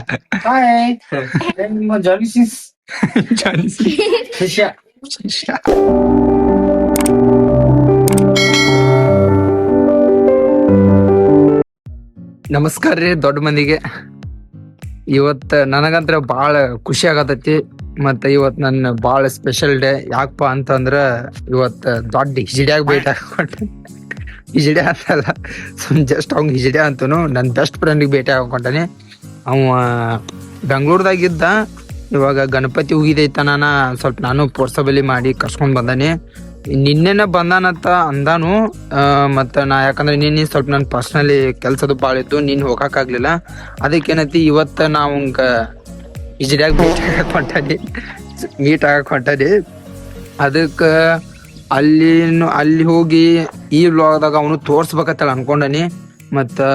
Hi, I'm Johnny Sis. Johnny Shisha. ನಮಸ್ಕಾರ ರೀ ದೊಡ್ಡ ಮಂದಿಗೆ. ಇವತ್ತು ನನಗಂತ್ರ ಭಾಳ ಖುಷಿ ಆಗತೈತಿ. ಮತ್ತು ಇವತ್ತು ನನ್ನ ಭಾಳ ಸ್ಪೆಷಲ್ ಡೇ. ಯಾಕಪ್ಪ ಅಂತಂದ್ರ ಇವತ್ತು ದೊಡ್ಡ ಹಿಜಡ್ಯಾಗ ಭೇಟಿ ಹಾಕೊಂಡೆ. ಹಿಜಡ್ಯಾ ಅಂತಲ್ಲ, ಜಸ್ಟ್ ಅವ್ನಿಗೆ ಹಿಜಡ್ಯಾ ಅಂತನು ನನ್ನ ಬೆಸ್ಟ್ ಫ್ರೆಂಡಿಗೆ ಭೇಟಿ ಹಾಕೊಂಡಾನೆ. ಅವ ಬೆಂಗ್ಳೂರ್ದಾಗಿದ್ದ, ಇವಾಗ ಗಣಪತಿ ಉಗಿದೈತ. ಸ್ವಲ್ಪ ನಾನು ಪೋರ್ಸಬಲಿ ಮಾಡಿ ಕರ್ಸ್ಕೊಂಡ್ ಬಂದಾನೆ. ನಿನ್ನೆನ ಬಂದಾನಂತ ಅಂದಾನು. ಮತ್ತು ನಾ ಯಾಕಂದ್ರೆ ನಿನ್ನೆ ಸ್ವಲ್ಪ ನನ್ನ ಪರ್ಸ್ನಲಿ ಕೆಲ್ಸದ ಭಾಳ ಇತ್ತು, ನಿನ್ನ ಹೋಗಕ್ಕಾಗ್ಲಿಲ್ಲ. ಅದಕ್ಕೇನೈತಿ ಇವತ್ತು ನಾವು ಹಿಜಡ್ಯಾಗ ಮೀಟ್ ಆಗಕ್ಕೆ ಹೊಂಟಾನೆ. ಅದಕ್ಕೆ ಅಲ್ಲಿ ಹೋಗಿ ಈ ವ್ಲಾಗ್ದಾಗ ಅವನು ತೋರ್ಸ್ಬೇಕಂತೇಳಿ ಅನ್ಕೊಂಡಾನಿ. ಮತ್ತು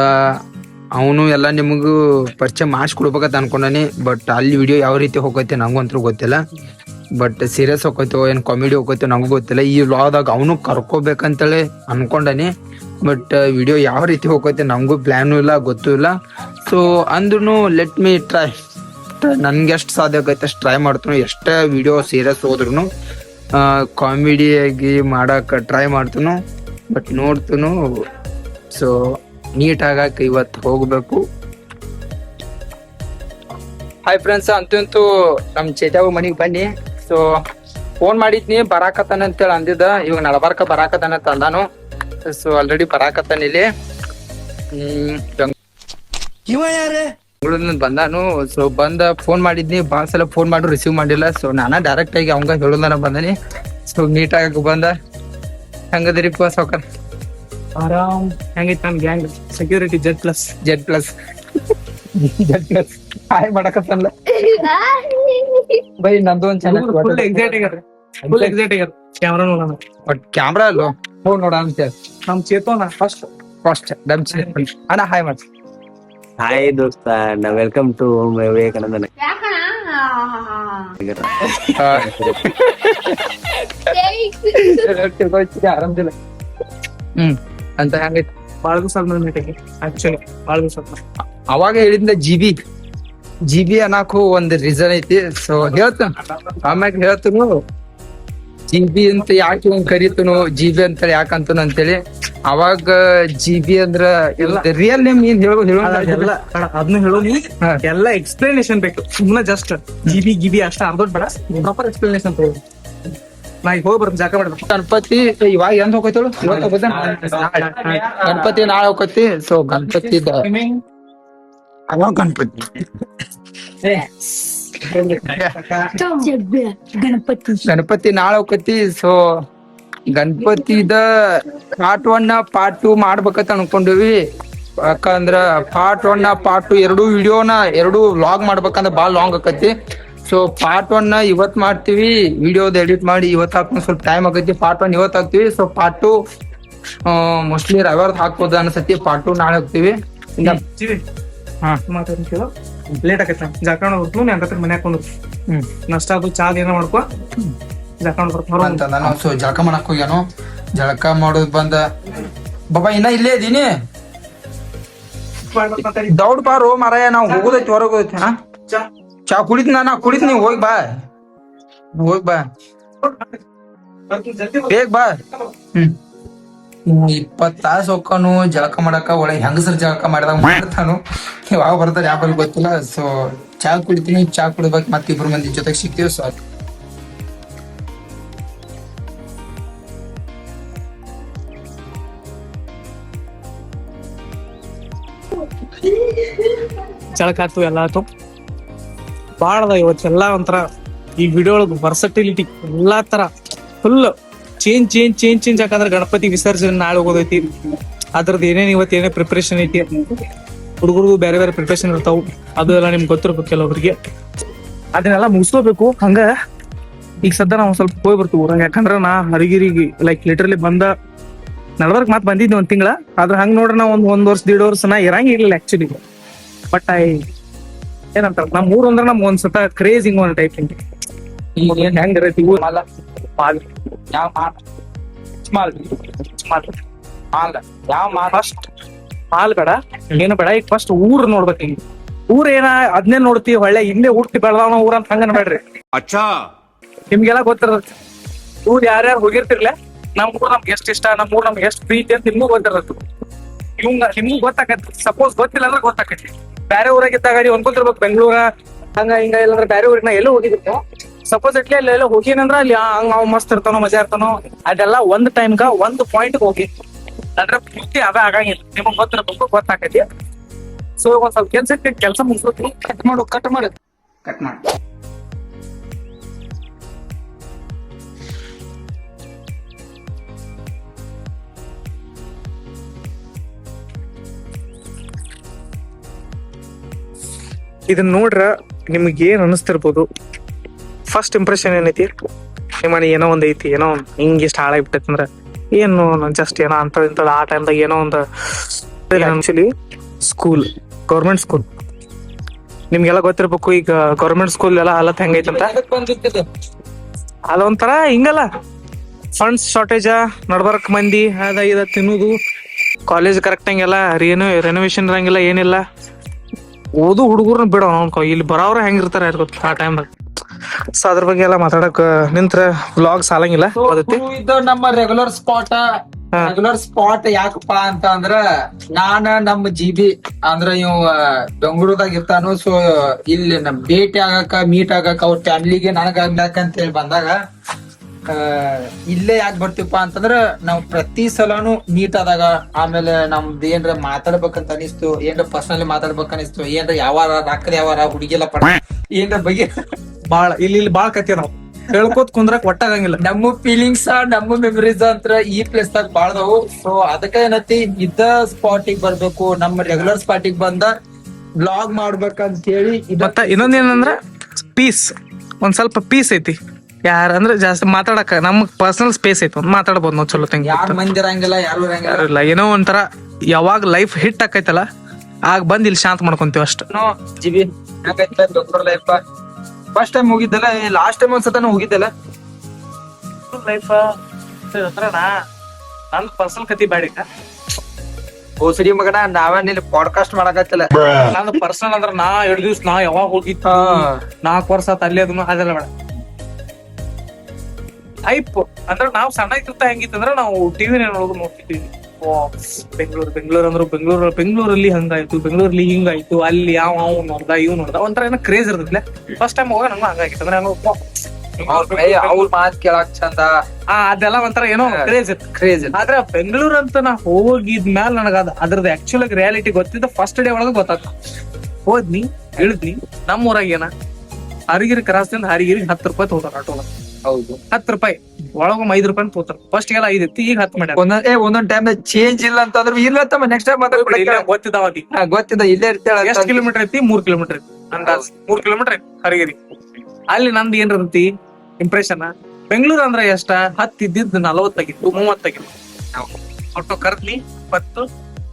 ಅವನು ಎಲ್ಲ ನಿಮಗೂ ಪರಿಚಯ ಮಾಡಿಸ್ಕೊಡ್ಬೇಕಂತ ಅನ್ಕೊಂಡಾನಿ. ಬಟ್ ಅಲ್ಲಿ ವಿಡಿಯೋ ಯಾವ ರೀತಿ ಹೋಗೈತೆ ನಂಗಂತೂ ಗೊತ್ತಿಲ್ಲ. ಬಟ್ ಸೀರಿಯಸ್ ಹೋಗ್ತೈತೋ ಏನು ಕಾಮಿಡಿ ಹೋಗ್ತೈತೋ ನಂಗೂ ಗೊತ್ತಿಲ್ಲ. ಈ ವ್ಲಾಗ್ದಾಗ ಅವನು ಕರ್ಕೋಬೇಕಂತೇಳಿ ಅನ್ಕೊಂಡಾನಿ. ಬಟ್ ವಿಡಿಯೋ ಯಾವ ರೀತಿ ಹೋಗೈತೆ ನಮಗೂ ಪ್ಲ್ಯಾನು ಇಲ್ಲ, ಗೊತ್ತೂ ಇಲ್ಲ. ಸೊ ಅಂದ್ರೂ ಲೆಟ್ ಮೀ ಟ್ರೈ. ನನ್ಗೆ ಎಷ್ಟು ಸಾಧ್ಯ ಆಗೈತೆ ಅಷ್ಟು ಟ್ರೈ ಮಾಡ್ತೀನಿ. ಎಷ್ಟೇ ವಿಡಿಯೋ ಸೀರಿಯಸ್ ಹೋದ್ರೂ ಕಾಮಿಡಿಯಾಗಿ ಮಾಡಕ್ಕೆ ಟ್ರೈ ಮಾಡ್ತೀನಿ. ಬಟ್ ನೋಡ್ತೀನಿ. ಸೊ ನೀಟಾಗಕ್ಕೆ ಇವತ್ತು ಹೋಗ್ಬೇಕು. ಹಾಯ್ ಫ್ರೆಂಡ್ಸ್, ಅಂತೂ ನಮ್ಮ ಚೇತಾವು ಮನೆಗೆ ಬನ್ನಿ. ಸೊ ಫೋನ್ ಮಾಡಿದ್ನಿ ಬರಾಕತ್ತಾನ ಅಂತೇಳಿ ಅಂದಿದ್ದ. ಇವಾಗ ನಡಬಾರ್ಕ ಬರಾಕತ್ತಾನ ಅಂತ ಅಂದಾನು. ಸೊ ಆಲ್ರೆಡಿ ಬರಾಕತ್ತಾನ ಇಲ್ಲಿ. ಬೆಂಗಳೂರಿಂದ ಬಂದಾನು. ಸೊ ಫೋನ್ ಮಾಡಿದ್ನಿ, ಭಾಳ ಸಲ ಫೋನ್ ಮಾಡಿ ರಿಸೀವ್ ಮಾಡಿಲ್ಲ. ಸೊ ನಾನ ಡೈರೆಕ್ಟ್ ಆಗಿ ಅವಂಗ ಹೇಳೋದನ ಬಂದಾನಿ. ಸೊ ನೀಟಾಗಿ ಬಂದ. ಹೆಂಗದಿರಿಪ್ಪ ಸಾವ್ಕಾರ? ಆರಾಮ್. ಹೆಂಗೈತಿ ನಮ್ gang? Security Z plus hi ಮಾಡಕತ್ತಲ್ಲ ಬೈ. ನಂದು ಒಂದ್ ಚೆನ್ನಾಗಿ ಫುಲ್ ಎಕ್ಸೈಟ್ ಆಗ್ಯಾರ. ಕ್ಯಾಮ್ರಾ ನೋಡೋಣ. ಬಟ್ ಕ್ಯಾಮ್ರಾ ಅಲ್ಲೋ ಹೋಗಿ ನೋಡ ಅಂತ ನಮ್ ಚೇತೋನ ಫಸ್ಟ್ ಅಣ್ಣ ಹಾಯ್ ಮಾಡ್ಸಿ. ಹಾಯ್ ದೋಸ್ತ, ವೆಲ್ಕಮ್ ಟು ವಿವೇಕಾನಂದನ. ಆರಾಮದಿಲ್ಲ ಅಂತ ಹೆಂಗೈತಿ? ಬಾಳ ದಿವಸ ಮೀಟಿಂಗ್ ಆಕ್ಚುಲಿ ಬಾಳ ದಿವಸ. ಅವಾಗ ಹೇಳಿದ್ದ ಜಿಬಿ ಅನ್ನಕು ಒಂದ್ ರೀಸನ್ ಐತಿ. ಸೊ ಹೇಳ್ತಾನ, ಆಮ್ಯಾಗ ಹೇಳ್ತನು ಜಿಬಿ ಅಂತ ಯಾಕೆ ಒಂದ್ ಕರಿತನು, ಜಿಬಿ ಅಂತ ಯಾಕಂತನು ಅಂತೇಳಿ. ಅವಾಗ ಜಿಬಿ ಅಂದ್ರ ರಿಯಲ್ ನೇಮ್ ಏನ್ ಅದನ್ನ ಹೇಳೋ ಎಲ್ಲ ಎಕ್ಸ್ಪ್ಲನೇಷನ್ ಬೇಕು. ಸುಮ್ಮನೆ ಜಸ್ಟ್ ಗಿಬಿ ಅಷ್ಟ ಅರ್ಧೋಟ್ ಬೇಡ, ಪ್ರಾಪರ್ ಎಕ್ಸ್ಪ್ಲನೇಷನ್ ತಗೋ. ನಾ ಈಗ ಹೋಗಿ ಬರ್ತೀನಿ, ಜಾಕ ಮಾಡ್ಬೇಕು. ಗಣಪತಿ ಇವಾಗ ಎಂದ್ ಹೋಗೈತಳು? ಇವತ್ತು ಹೋಗೋದ? ಗಣಪತಿ ನಾಳೆ ಹೋಗತಿ. ಸೊ ಗಣಪತಿ ಗಣಪತಿ ನಾಳೆ ಹೋಗತಿ. ಸೊ ಗಣಪತಿದ ಪಾರ್ಟ್ 1 ಪಾರ್ಟ್ 2 ಮಾಡ್ಬೇಕಂತ ಅನ್ಕೊಂಡಿವಿ. ಯಾಕಂದ್ರ ಪಾರ್ಟ್ 1 ಪಾರ್ಟ್ 2 ಎರಡು ವ್ಲಾಗ್ ಮಾಡ್ಬೇಕಂದ್ರ ಬಾಳ ಲಾಂಗ್ ಆಕತಿ. ಸೊ ಪಾರ್ಟ್ 1 ಇವತ್ ಮಾಡ್ತೀವಿ, ವಿಡಿಯೋದ ಎಡಿಟ್ ಮಾಡಿ ಇವತ್ತು ಹಾಕ್ತೀನಿ. ಸ್ವಲ್ಪ ಟೈಮ್ ಆಗೈತಿ. ಪಾರ್ಟ್ 1 ಇವತ್ತು ಹಾಕ್ತಿವಿ. ಸೊ ಪಾರ್ಟ್ 2 ಮೋಸ್ಟ್ಲಿ ರವಿವಾರದ ಹಾಕ್ಬೋದು ಅನ್ಸತಿ. ಪಾರ್ಟ್ 2 ನಾಳೆ ಹೋಗ್ತೀವಿ. ಲೇಟ್ ಆಗೈತೆ. ಜಾಕಣ ಬರ್ತು ನೀ ಅಂತ ಮನೆ ಹಾಕೊಂಡು ನಷ್ಟ ಅದು ಚಾ ಏನೋ ಮಾಡ್ಕೊ. ಜಾಕಣ ಬರ್ತ ನಾನು. ಸೊ ಜಳಕ ಮಾಡಕ್ ಹೋಗ್ಯಾನು. ಜಳಕ ಮಾಡೋದ್ ಬಂದ ಬಾಬಾ ಇನ್ನ ಇಲ್ಲೇ ಇದೀನಿ. ದೌಡ್ ಬಾರೋ ಮಾರಾಯ, ನಾವ್ ಹೋಗೋದೈತಿ ಹೊರಗೋದೈತಿ. ಚಾ ಕುಡಿತ ನಾ ಕುಡಿತ್. ನೀವ್ ಹೋಗಿ ಬಾ ಬೇಗ ಬಾ. 20 ತಾಸು ಹೋಗ್ಕಾನು ಜಳಕ ಮಾಡಕ. ಒಳಗೆ ಹೆಂಗಸರ್ ಜಳಕ ಮಾಡಿದಾಗ ಮಾಡ್ತಾನು. ಯಾವಾಗ ಬರ್ತಾರೆ ಯಾವ ಗೊತ್ತಿಲ್ಲ. ಸೊ ಚಾ ಕುಡಿತೀನಿ. ಚಾ ಕುಡಿಬೇಕು. ಮತ್ತೆ 2 ಮಂದಿ ಜೊತೆಗೆ ಸಿಗ್ತೀವಿ. ಸೊ ಜಳಕ ಆತು, ಎಲ್ಲ ಆತು. ಬಾಳ ಅದ ಇವತ್ತೆಲ್ಲಾ. ಒಂಥರ ಈ ವಿಡಿಯೋ ಒಳಗ ವರ್ಸಟಿಲಿಟಿ ಎಲ್ಲಾ ತರ ಫುಲ್ ಚೇಂಜ್ ಯಾಕಂದ್ರೆ ಗಣಪತಿ ವಿಸರ್ಜನೆ ನಾಳೆ ಹೋಗೋದೈತಿ. ಅದ್ರದ್ದು ಏನೇನ್ ಏನೇ ಪ್ರಿಪರೇಷನ್ ಐತಿ. ಹುಡುಗರಿಗೂ ಬೇರೆ ಬೇರೆ ಪ್ರಿಪರೇಷನ್ ಇರ್ತಾವ. ಅದು ಎಲ್ಲ ನಿಮ್ಗೆ ಗೊತ್ತಿರ್ಬೇಕು ಕೆಲವೊಬ್ರಿಗೆ. ಅದನ್ನೆಲ್ಲ ಮುಗಿಸ್ಕೋಬೇಕು. ಹಂಗ ಈಗ ಸದ್ಯ ನಾವು ಸ್ವಲ್ಪ ಹೋಗಿ ಬರ್ತೀವಿ ಊರಾಗ. ಯಾಕಂದ್ರ ನಾ ಹರಿಗಿರಿಗೆ ಲೈಕ್ ಲಿಟರಲಿ ನಡ್ಬರ್ಕ್ ಮಾತ್ ಬಂದಿದ್ವಿ 1 ತಿಂಗಳ. ಆದ್ರೆ ಹಂಗ ನೋಡ್ರ ನಾ ಒಂದ್ ವರ್ಷ 1.5 ವರ್ಷ ನಾ ಇರಂಗಿರ್ಲಿಲ್ಲ ಆಕ್ಚುಲಿ. ಬಟ್ ಏನಂತ ನಮ್ ಊರ್ ಅಂದ್ರ ನಮ್ ಒಂದ್ಸತ ಕ್ರೇಜ್ ಹಿಂಗ್ ಒಂದ್ ಟೈಪ್ ಹೆಂಗ್ ಇರೈತಿ ಫಸ್ಟ್ ಮಾಲ್ ಬೇಡ ಏನು ಬೇಡ. ಈಗ ಫಸ್ಟ್ ಊರ್ ನೋಡ್ಬೇಕು. ಊರ್ ಏನ ಅದ್ನೇ ನೋಡ್ತೀವಿ ಒಳ್ಳೆ ಇಲ್ಲೇ ಹುಟ್ಟಿ ಬೆಳೆದವನ ಊರ ಅಂತ ಹಂಗ ಬೇಡ್ರಿ. ನಿಮ್ಗೆಲ್ಲ ಗೊತ್ತಿರತ್ತೆ ಊರ್ ಯಾರ್ಯಾರು ಹೋಗಿರ್ತಿರ್ಲ ನಮ್ ಊರ್ ನಮ್ಗೆ ಎಷ್ಟ್ ಇಷ್ಟ, ನಮ್ ಊರ್ ನಮ್ಗೆ ಎಷ್ಟ್ ಪ್ರೀತಿ ಅಂತ ನಿಮ್ಗೂ ಗೊತ್ತಿರತ್ತೆ. ನಿಮ್ಗೂ ಗೊತ್ತಾಕತಿ. ಸಪೋಸ್ ಗೊತ್ತಿಲ್ಲ ಅಂದ್ರೆ ಗೊತ್ತಾಕತಿ. ಬೇರೆ ಊರಾಗಿದ್ದಾಗ ನೀವು ಅನ್ಕೊತಿರ್ಬೇಕು ಬೆಂಗಳೂರ ಹಂಗ ಹಿಂಗ ಇಲ್ಲಂದ್ರೆ ಬೇರೆ ಊರಿಗೆ ನಾ ಎಲ್ಲೋ ಹೋಗಿದ್ದೆ. ಸಪೋಸ್ ಇಟ್ಲಿ ಅಲ್ಲಿ ಎಲ್ಲ ಹೋಗಿನಂದ್ರ ಅಲ್ಲಿ ಹಂಗ ಅವ್ ಮಸ್ತ್ ಇರ್ತಾನೋ ಮಜಾ ಇರ್ತಾನೋ ಅದೆಲ್ಲ ಒಂದ್ ಟೈಮ್ಗ ಒಂದ್ ಪಾಯಿಂಟ್ ಹೋಗಿ ಅದ್ರ ಪೂರ್ತಿ ಅವೇ ಆಗಂಗಿಲ್ಲ. ನಿಮಗ್ ಗೊತ್ತಿರ್ಬೇಕು ಗೊತ್ತಾಕತಿ. ಸೊ ಒಂದ್ ಸ್ವಲ್ಪ ಕೆಲಸ ಮುಗಿಸ್ಬೇಕು. ಕಟ್ ಮಾಡು ಕಟ್ ಮಾಡು. ಇದನ್ನ ನೋಡ್ರ ನಿಮ್ಗೆ ಏನ್ ಅನಿಸ್ತಿರ್ಬೋದು? ಫಸ್ಟ್ ಇಂಪ್ರೆಷನ್ ಏನೈತಿ? ನಿಮ್ಮನೆ ಏನೋ ಒಂದ್ ಐತಿ, ಏನೋ ಒಂದ್ ಹಿಂಗ ಇಷ್ಟ ಹಾಳಾಗ್ಬಿಟ್ಟೈತಿ ಅಂದ್ರ ಏನು ಜಸ್ಟ್ ಏನೋ ಅಂತ ಇಂತದ ಆ ಟೈಮ್ದಾಗ ಏನೋ ಒಂದು ಆಕ್ಚುಲಿ ಸ್ಕೂಲ್, ಗೌರ್ಮೆಂಟ್ ಸ್ಕೂಲ್ ನಿಮ್ಗೆಲ್ಲ ಗೊತ್ತಿರ್ಬೇಕು. ಈಗ ಗೌರ್ಮೆಂಟ್ ಸ್ಕೂಲ್ ಎಲ್ಲ ಹಾಲತ್ ಹೆಂಗೈತಂತ ಅದೊಂಥರ ಹಿಂಗಲ್ಲ, ಫಂಡ್ಸ್ ಶಾರ್ಟೇಜ, ನಡ್ಬರ್ಕ್ ಮಂದಿ ಅದ ಇದ ತಿನ್ನುದು, ಕಾಲೇಜ್ ಕರೆಕ್ಟ್ ಹಂಗೆಲ್ಲ ರೆನೋವೇಶನ್ ಇರಂಗಿಲ್ಲ, ಏನಿಲ್ಲ. ಓದು ಹುಡುಗರ್ನ ಬಿಡೋ ಇಲ್ಲಿ ಬರೋವ್ರ ಹೆಂಗಿರ್ತಾರ ಗೊತ್ತ ಆ ಟೈಮ್ದಾಗ. ಸೊ ಅದ್ರ ಬಗ್ಗೆ ಎಲ್ಲ ಮಾತಾಡಕ್ ನಿಂತ್ರ ವ್ಲಾಗ್ ಸಾಲಂಗಿಲ್ಲ. ಇದು ನಮ್ಮ ರೆಗ್ಯುಲರ್ ಸ್ಪಾಟ್ ಯಾಕಪ್ಪ ಅಂತ ಅಂದ್ರ ನಾನ ನಮ್ಮ GB ಅಂದ್ರ ಇವ್ ಬೆಂಗಳೂರದಾಗ ಇರ್ತಾನು. ಸೊ ಇಲ್ಲಿ ನಮ್ ಭೇಟಿ ಆಗಕ ಮೀಟ್ ಆಗಕ ಅವ್ರ ಫ್ಯಾಮಿಲಿಗೆ ನನಗ ಆಗ್ಲಾಕ ಅಂತ ಹೇಳಿ ಬಂದಾಗ ಇಲ್ಲೇ ಯಾಕೆ ಬರ್ತೀವಪ್ಪ ಅಂತಂದ್ರ ನಾವ್ ಪ್ರತಿ ಸಲನು ಮೀಟ್ ಆದಾಗ ಆಮೇಲೆ ನಮ್ದು ಏನ್ರ ಮಾತಾಡ್ಬೇಕಂತ ಅನಿಸ್ತು, ಏನ್ರ ಪರ್ಸನಲಿ ಮಾತಾಡ್ಬೇಕ ಅನಿಸ್ತು, ಏನ್ರ ಯಾವಾರ ರೊಕ್ಕದ ಯಾವಾರ ಹುಡುಗಿಲ್ಲ ಪಡ ಏನ್ರ ಬಗ್ಗೆ ಬಾಳ ಇಲ್ಲಿ ಬಾಳ ಕತಿ ನಾವ್ ಹೇಳ್ಕೋತ್ ಕುಂದ್ರಕ್ ಒಟ್ಟಾಗಂಗಿಲ್ಲ. ನಮ್ಮ ಫೀಲಿಂಗ್ಸ್ ನಮ್ಮ ಮೆಮರೀಸ್ ಅಂತ ಈ ಪ್ಲೇಸ್ ದಾಗ ಬಾಳ್ದವು. ಸೊ ಅದಕ್ಕ ಏನತಿ ಇದ್ದ ಸ್ಪಾಟಿಗೆ ಬರ್ಬೇಕು, ನಮ್ಮ ರೆಗ್ಯುಲರ್ ಸ್ಪಾಟಿಗೆ ಬಂದ ಬ್ಲಾಗ್ ಮಾಡ್ಬೇಕಂತ ಹೇಳಿ. ಮತ್ತ ಇನ್ನೊಂದೇನಂದ್ರ ಪೀಸ್, ಒಂದ್ ಸ್ವಲ್ಪ ಪೀಸ್ ಐತಿ. ಯಾರಂದ್ರ ಜಾಸ್ತಿ ಮಾತಾಡಕ ನಮ್ಗ್ ಪರ್ಸನಲ್ ಸ್ಪೇಸ್ ಐತಿ, ಒಂದ್ ಮಾತಾಡ್ಬೋದು ನಾವ್ ಚಲೋ ತಂಗ. ಯಾರು ಮಂದಿ ಇರಂಗಿಲ್ಲ, ಯಾರು ಇಲ್ಲ, ಏನೋ ಒಂಥರ ಯಾವಾಗ ಲೈಫ್ ಹಿಟ್ ಆಕೈತಲ್ಲ ಆಗ ಬಂದ್ ಇಲ್ಲಿ ಶಾಂತ ಮಾಡ್ಕೊಂತೀವಿ ಅಷ್ಟ. GB ಲೈಫ್ ಫಸ್ಟ್ ಟೈಮ್ ಹೋಗಿದ್ದಲ್ಲ, ಲಾಸ್ಟ್ ಟೈಮ್ ಒಂದ್ಸತನ ಹೋಗಿದ್ದಲ್ಲ ಲೈಫ್ ನನ್ ಪರ್ಸನಲ್ ಕತಿ ಬ್ಯಾಡಿಕ ಹೋಸಡಿ ಮಗನ. ನಾವೇನಿಲ್ಲ ಪಾಡ್ಕಾಸ್ಟ್ ಮಾಡಕತ್ತಿಲ್ಲ. ನಾನು ಪರ್ಸನಲ್ ಅಂದ್ರ ನಾ 2 ದಿವ್ಸ ನಾ ಯಾವಾಗ ಹೋಗಿತ್ತು 4 ವರ್ಷ ಆತ ಅಲ್ಲಿ ಅದನ್ನ ಅದೆಲ್ಲ ಬೇಡ. ಹೈಪ್ ಅಂದ್ರ ನಾವ್ ಸಣ್ಣ ಇರ್ತ ಹೆಂಗಿತ್ತಂದ್ರ ನಾವು ಟಿವಿ ನೋಡ್ತಿದ್ವಿ. ಬೆಂಗಳೂರು ಅಂದ್ರು ಬೆಂಗಳೂರಲ್ಲಿ ಹಂಗಾಯ್ತು, ಬೆಂಗಳೂರಲ್ಲಿ ಹಿಂಗಾಯ್ತು, ಅಲ್ಲಿ ಯಾವ ನೋಡ್ದ ಇವ್ ನೋಡ್ದ ಒಂಥರ ಏನೋ ಕ್ರೇಜ್ ಇರ್ತೈತ್ಲೆ. ಫಸ್ಟ್ ಟೈಮ್ ಹೋಗ ನಂಗೂ ಹಂಗಾಗಿತ್ತು. ಅಂದ್ರೆ ಅವ್ರ ಮಾತ್ ಕೇಳಾಕ್ ಚಂದ, ಅದೆಲ್ಲ ಒಂಥರ ಏನೋ ಕ್ರೇಜ್ ಇತ್ತು. ಆದ್ರೆ ಬೆಂಗಳೂರು ಅಂತ ನಾ ಹೋಗಿದ್ಮ್ಯಾಲ ನನಗ ಅದ್ರದ್ದು ಆಕ್ಚುಲ್ ರಿಯಾಲಿಟಿ ಗೊತ್ತಿದ್ದ ಫಸ್ಟ್ ಡೇ ಒಳಗ ಗೊತ್ತಾಗ್ತ. ಹೋದ್ನಿ ಇಳಿದ್ನಿ, ನಮ್ಮ ಊರಾಗ ಏನ ಹರಿಗಿರಿ ಕ್ರಾಸ್ದಿಂದ ಹರಿಗಿರಿಗೆ 10 ರೂಪಾಯಿ ತಗೋತಾರ ಆಟೋಲ. ಹೌದು, 10 ರೂಪಾಯಿ ಒಳಗೊಮ್ಮೆ 5 ರೂಪಾಯಿ ತಗೋತಾರ. ಫಸ್ಟ್ ಗೆಲ್ಲ 5 ಇತ್ತು, ಈಗ 10 ಮಾಡ್ಯಾರ. ಒಂದೊಂದ್ ಟೈಮ್ ಚೇಂಜ್ ಇಲ್ಲ ಅಂತಂದ್ರೆ ಇಲ್ಲ ತಮ್ಮ ನೆಕ್ಸ್ಟ್ ಟೈಮ್ ಗೊತ್ತಿದ್ದಾವ ಗೊತ್ತಿದ್ದ ಇಲ್ಲೇ ಇರ್ತೇಳ. ಎಷ್ಟು ಕಿಲೋಮೀಟರ್ ಐತಿ? 3 ಕಿಲೋಮೀಟರ್ ಐತಿ ಅಂದಾಜ್. 3 ಕಿಲೋಮೀಟರ್ ಐತಿ ಹರಿಗಿರಿ. ಅಲ್ಲಿ ನಂದು ಏನ್ ಇರ್ತೈತಿ ಇಂಪ್ರೆಷನ್, ಬೆಂಗಳೂರು ಅಂದ್ರೆ ಎಷ್ಟ 10 ಇದ್ದಿದ್ದು 40 ಆಗಿತ್ತು, 30 ಆಗಿತ್ತು. ಆಟೋ ಕರ್ದ್ನಿ 10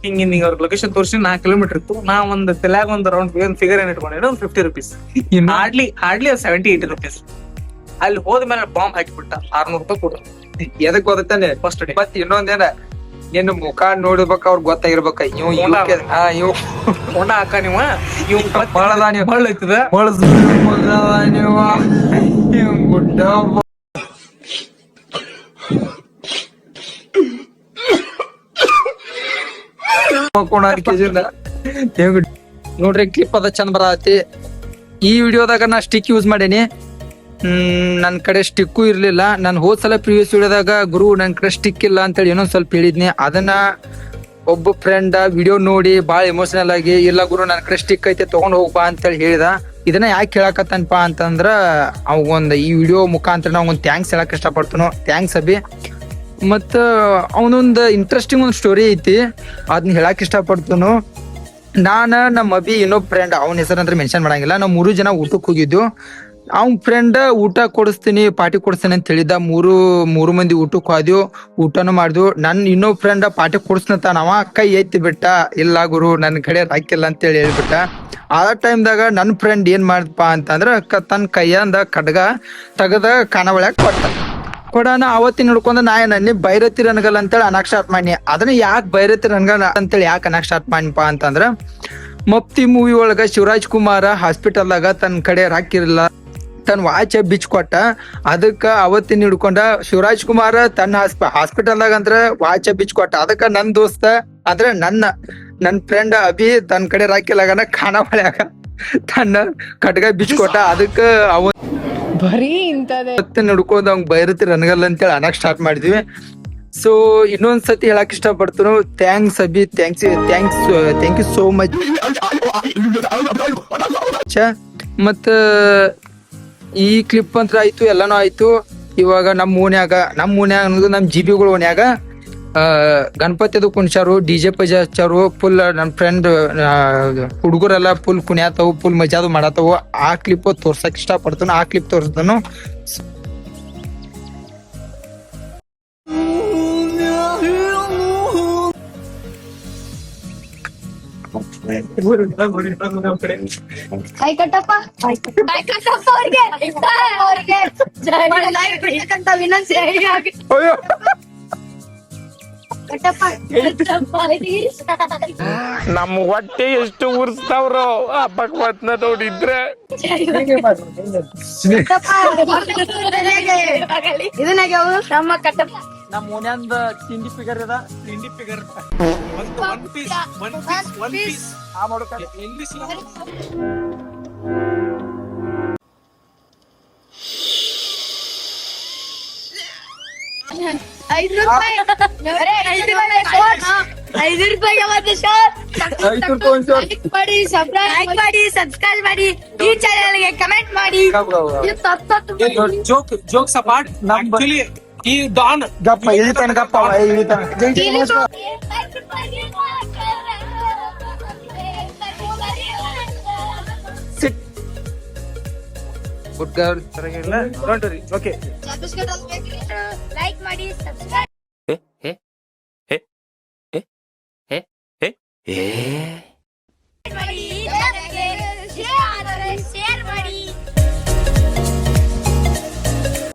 ಹಿಂಗ ಅವ್ರ ಲೊಕೇಶನ್ ತೋರಿಸಿ 4 ಕಿಲೋಮೀಟರ್ ಇತ್ತು. ನಾ ಒಂದ್ ತಲೆಯಾಗ ಒಂದ್ ರೌಂಡ್ ಫಿಗರ್ ಏನ್ ಇಟ್ಕೊಂಡೆ, ಒಂದು 50 ರೂಪೀಸ್, ಹಾರ್ಡ್ಲಿ 70-80 ರೂಪೀಸ್. ಅಲ್ಲಿ ಹೋದ್ಮೇಲೆ ಬಾಂಬ್ ಹಾಕಿಬಿಟ್ಟ 600 ರೂಪಾಯಿ ಕೊಡು. ಎದಕ್ ಗೊತ್ತಾನೆ ಫಸ್ಟ್ ಡೇ. ಮತ್ ಇನ್ನೊಂದೇನ, ನಿನ್ನ ಮುಖ ನೋಡ್ಬೇಕ ಅವ್ರಿಗೆ ಗೊತ್ತಾಗಿರ್ಬೇಕ. ಇವ್ ಹೊಂಡ ಹಾಕ ನೀವ ಇವ್ ಬಳದ ನೀವು ಹೊಳ್ಳ ಐತದ ಗುಡ್ಡ ನೋಡ್ರಿ ಕ್ಲಿಪ್ ಅದ ಚಂದ ಬರತಿ. ಈ ವಿಡಿಯೋದಾಗ ನಾ ಸ್ಟಿಕ್ ಯೂಸ್ ಮಾಡೇನಿ. ನನ್ ಕಡೆ ಸ್ಟಿಕ್ಕು ಇರ್ಲಿಲ್ಲ. ನಾನು ಹೋದ್ಸಲ ಪ್ರೀವಿಯಸ್ ವಿಡಿಯೋದಾಗ ಗುರು ನನ್ ಕಡೆ ಸ್ಟಿಕ್ ಇಲ್ಲ ಅಂತೇಳಿ ಏನೋ ಸ್ವಲ್ಪ ಹೇಳಿದ್ನಿ. ಅದನ್ನ ಒಬ್ಬ ಫ್ರೆಂಡ್ ವಿಡಿಯೋ ನೋಡಿ ಬಾಳ ಎಮೋಷನಲ್ ಆಗಿ, ಇಲ್ಲ ಗುರು ನನ್ ಕಡೆ ಸ್ಟಿಕ್ ಐತೆ ತಗೊಂಡ್ ಹೋಗ್ಬಾ ಅಂತೇಳಿ ಹೇಳಿದ. ಇದನ್ನ ಯಾಕೆ ಹೇಳಕತ್ತನಪಾ ಅಂತಂದ್ರ ಅವಂಗೊಂದ್ ಈ ವಿಡಿಯೋ ಮುಖಾಂತರ ನಾ ಒಂದ್ ಥ್ಯಾಂಕ್ಸ್ ಹೇಳಕ್ ಇಷ್ಟಪಡ್ತನು. ಥ್ಯಾಂಕ್ಸ್ ಅಭಿ. ಮತ್ತ ಅವನೊಂದ್ ಇಂಟ್ರೆಸ್ಟಿಂಗ್ ಒಂದ್ ಸ್ಟೋರಿ ಐತಿ, ಅದನ್ನ ಹೇಳಕ್ ಇಷ್ಟಪಡ್ತನು. ನಮ್ಮ ಅಭಿ ಇನ್ನೊಬ್ಬ ಫ್ರೆಂಡ್, ಅವನ ಹೆಸರಂದ್ರೆ ಮೆನ್ಷನ್ ಮಾಡಂಗಿಲ್ಲ, ನಾವ್ 3 ಜನ ಊಟಕ್ಕೆ ಹೋಗಿದ್ದು. ಅವ್ನ ಫ್ರೆಂಡ್ ಊಟ ಕೊಡಿಸ್ತೀನಿ ಪಾರ್ಟಿ ಕೊಡಿಸ್ತೀನಿ ಅಂತ ಹೇಳಿದ್ದ. ಮೂರು ಮಂದಿ ಊಟಕ್ಕೆ ಹೋದ್ವು, ಊಟನು ಮಾಡಿದ್ವು. ನನ್ ಇನ್ನೊಬ್ಬ ಫ್ರೆಂಡ್ ಪಾರ್ಟಿ ಕೊಡಿಸ್ನಂತ ನಾವ ಕೈ ಎತ್ತಿ ಬಿಟ್ಟ, ಇಲ್ಲ ಗುರು ನನ್ ಕಡೆ ಹಾಕಿಲ್ಲ ಅಂತೇಳಿ ಹೇಳ್ಬಿಟ್ಟ. ಆ ಟೈಮ್ದಾಗ ನನ್ ಫ್ರೆಂಡ್ ಏನ್ ಮಾಡ್ದಪ್ಪ ಅಂತಂದ್ರ ತನ್ನ ಕೈಯಿಂದ ಖಡ್ಗ ತೆಗದ ಕಾನಾವಳ್ಯಾಗ ಕೊಡಾನ. ಅವತ್ತಿನ ಹಿಡ್ಕೊಂಡ ನಾ ಏನಿ ಬೈರತಿ ರಣಗಲ್ ಅಂತೇಳಿ ಅನಾಕ್ ಸ್ಟಾರ್ಟ್ ಮಾಡಿ. ಅದನ್ನ ಯಾಕೆ ಬೈರತಿ ರಣಗಲ್ ಅಂತೇಳಿ ಯಾಕೆ ಅನಾಕ್ ಸ್ಟಾರ್ಟ್ ಮಾಡಿಪ್ಪ ಅಂತಂದ್ರ ಮಪ್ತಿ ಮೂವಿ ಒಳಗ ಶಿವರಾಜ್ ಕುಮಾರ ಹಾಸ್ಪಿಟಲ್ದಾಗ ತನ್ನ ಕಡೆ ರಾಕಿರಲ್ಲ ತನ್ನ ವಾಚ್ ಬಿಚ್ ಕೊಟ್ಟ. ಅದಕ್ಕ ಅವತ್ತಿನ ಹಿಡ್ಕೊಂಡ ಶಿವರಾಜ್ ಕುಮಾರ ತನ್ನ ಹಾಸ್ಪಿಟಲ್ದಾಗ ಅಂದ್ರ ವಾಚ್ ಬಿಚ್ ಕೊಟ್ಟ. ಅದಕ್ಕ ನನ್ ದೋಸ್ತ ಅಂದ್ರೆ ನನ್ನ ಫ್ರೆಂಡ್ ಅಭಿ ತನ್ನ ಕಡೆ ರಾಕಿಲಾಗನ ಖಾನಾವಳ್ಯಾಗ ತನ್ನ ಕಟ್ಗ ಬಿಚ್ ಕೊಟ್ಟ. ಅದಕ್ಕ ಬರೀ ಇಂತದೇ ನಡ್ಕೊಂಡ್ ಅವಂಗ್ ಬೈರತಿ ರನಗಲ್ಲ ಅಂತೇಳಿ ಅನ್ನಕ್ ಸ್ಟಾರ್ಟ್ ಮಾಡಿದ್ವಿ. ಸೊ ಇನ್ನೊಂದ್ಸತಿ ಹೇಳಕ್ ಇಷ್ಟಪಡ್ತೀನಿ, thanks Abhi, thank you so much. ಮತ್ತ ಈ ಕ್ಲಿಪ್ ಅಂತ ಆಯ್ತು, ಎಲ್ಲಾನು ಆಯ್ತು. ಇವಾಗ ನಮ್ಮ ಓಣ್ಯಾಗ ಅನ್ನೋದು ನಮ್ಮ ಜಿಬಿಗಳು ಓಣ್ಯಾಗ ಗಣಪತಿದು ಕುಣ್ಸಾರು, DJ ಪಜ ಹಚ್ಚಾರು. ಫುಲ್ ನನ್ನ ಫ್ರೆಂಡ್ ಹುಡುಗರೆಲ್ಲ ಫುಲ್ ಕುಣ್ಯಾತವು, ಫುಲ್ ಮಜಾದು ಮಾಡತ್ತವು. ಆ ಕ್ಲಿಪ್ ತೋರ್ಸಕ್ ಇಷ್ಟಪಡ್ತಾನು, ಆ ಕ್ಲಿಪ್ ತೋರಿಸ್ತಾನು. ಹಾಯ್ ಕಟ್ಟಪ್ಪ ಅವ್ರಿಗೆ ಅಂತ ವಿನಂತಿ ಅಯ್ಯೋ ಕಟ್ಟಪ್ಪ ನಮ್ಮ ಹೊಟ್ಟೆ ಎಷ್ಟು ಉರ್ಸ್ತಾವ್ರೋ ಹಬ್ಬಕ್ ಮತ್ನ ನೋಡಿದ್ರೆ ಇದನ್ನಾಗ ನಮ್ಮ ಕಟ್ಟಪ್ಪ ನಮ್ಮ ಓಣ್ಯಾಂದ ತಿಂಡಿ ಫಿಗರ್ ಅದ, ತಿಂಡಿ ಫಿಗರ್ ಒನ್ ಪೀಸ್ ಆ ಮಾಡೋಕ ಇಂಗ್ಲಿಷ್ ₹5 5 ಮತ್ತೆ ಶಾರ್ಟ್ ಮಾಡಿ, ಸಬ್ಸ್ಕ್ರೈಬ್ ಮಾಡಿ, ಈ ಚಾನೆಲ್ಗೆ ಕಮೆಂಟ್ ಮಾಡಿ. ಜೋಕ್ಸ್ ಅಪಾರ್ಟ್, ಆಕ್ಚುಲಿ ಈ ಡಾನ್ ಗಪ್ಪ ಇಳಿತಾನ, ಗಪ್ಪ ಇಳಿತಾನ. Good girl don't worry, okay. Like ಮಾಡಿ, ಸಬ್ಸ್ಕ್ರೈಬ್